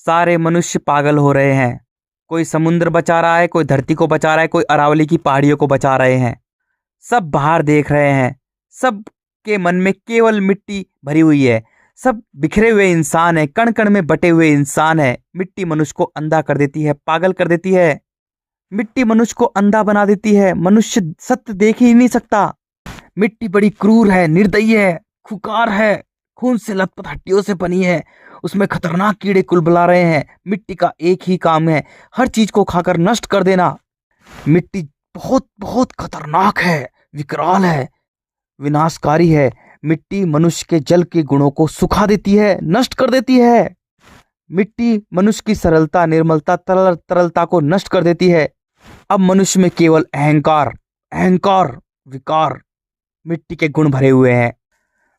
सारे मनुष्य पागल हो रहे हैं। कोई समुद्र बचा रहा है, कोई धरती को बचा रहा है, कोई अरावली की पहाड़ियों को बचा रहे हैं। सब बाहर देख रहे हैं। सब के मन में केवल मिट्टी भरी हुई है। सब बिखरे हुए इंसान है, कण कण में बटे हुए इंसान है। मिट्टी मनुष्य को अंधा कर देती है, पागल कर देती है। मिट्टी मनुष्य को अंधा बना देती है। मनुष्य सत्य देख ही नहीं सकता। मिट्टी बड़ी क्रूर है, निर्दयी है, खुकार है, खून से लथपथ हड्डियों से बनी है। उसमें खतरनाक कीड़े कुलबुला रहे हैं। मिट्टी का एक ही काम है, हर चीज को खाकर नष्ट कर देना। मिट्टी बहुत बहुत खतरनाक है, विकराल है, विनाशकारी है। मिट्टी मनुष्य के जल के गुणों को सुखा देती है, नष्ट कर देती है। मिट्टी मनुष्य की सरलता, निर्मलता, तरलता को नष्ट कर देती है। अब मनुष्य में केवल अहंकार, अहंकार, विकार, मिट्टी के गुण भरे हुए हैं।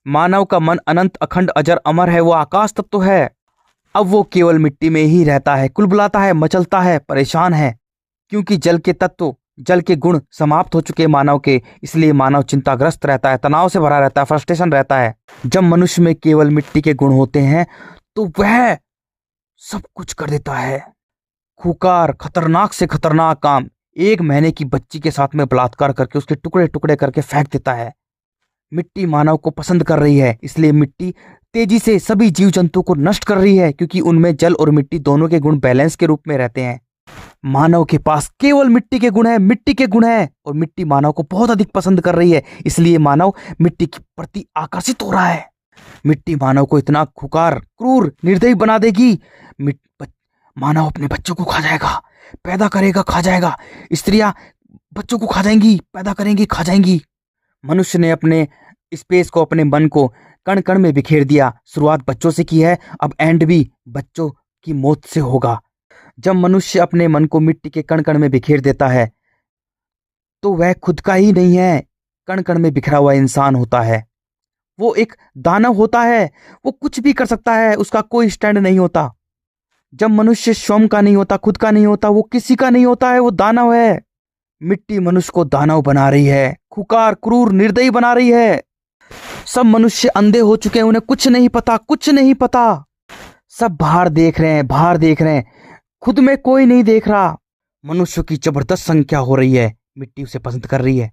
मानव का मन अनंत, अखंड, अजर, अमर है। वो आकाश तत्व है। अब वो केवल मिट्टी में ही रहता है, कुलबुलाता है, मचलता है, परेशान है। क्योंकि जल के तत्व, जल के गुण समाप्त हो चुके मानव के, इसलिए मानव चिंताग्रस्त रहता है, तनाव से भरा रहता है, फ्रस्ट्रेशन रहता है। जब मनुष्य में केवल मिट्टी के गुण होते हैं तो वह सब कुछ कर देता है। खूंखार, खतरनाक से खतरनाक काम, 1 महीने की बच्ची के साथ में बलात्कार करके उसके टुकड़े टुकड़े करके फेंक देता है। मिट्टी मानव को पसंद कर रही है, इसलिए मिट्टी तेजी से सभी जीव जंतु को नष्ट कर रही है, क्योंकि उनमें जल और मिट्टी दोनों के गुण बैलेंस के रूप में रहते हैं। मानव के पास केवल मिट्टी के गुण है, मिट्टी के गुण है, और मिट्टी मानव को बहुत अधिक पसंद कर रही है, इसलिए मानव मिट्टी के प्रति आकर्षित हो रहा है। मिट्टी मानव को इतना खुकार, क्रूर, निर्दयी बना देगी। मानव अपने बच्चों को खा जाएगा, पैदा करेगा, खा जाएगा। स्त्रियां बच्चों को खा जाएंगी, पैदा करेंगी, खा जाएंगी। मनुष्य ने अपने स्पेस को, अपने मन को कण कण में बिखेर दिया। शुरुआत बच्चों से की है, अब एंड भी बच्चों की मौत से होगा। जब मनुष्य अपने मन को मिट्टी के कण कण में बिखेर देता है तो वह खुद का ही नहीं है, कण कण में बिखरा हुआ इंसान होता है। वो एक दानव होता है, वो कुछ भी कर सकता है, उसका कोई स्टैंड नहीं होता। जब मनुष्य स्वयं का नहीं होता, खुद का नहीं होता, वो किसी का नहीं होता है, वो दानव है। मिट्टी मनुष्य को दानव बना रही है, खुकार, क्रूर, निर्दयी बना रही है। सब मनुष्य अंधे हो चुके हैं, उन्हें कुछ नहीं पता, कुछ नहीं पता। सब बाहर देख रहे हैं, बाहर देख रहे हैं, खुद में कोई नहीं देख रहा। मनुष्य की जबरदस्त संख्या हो रही है, मिट्टी उसे पसंद कर रही है।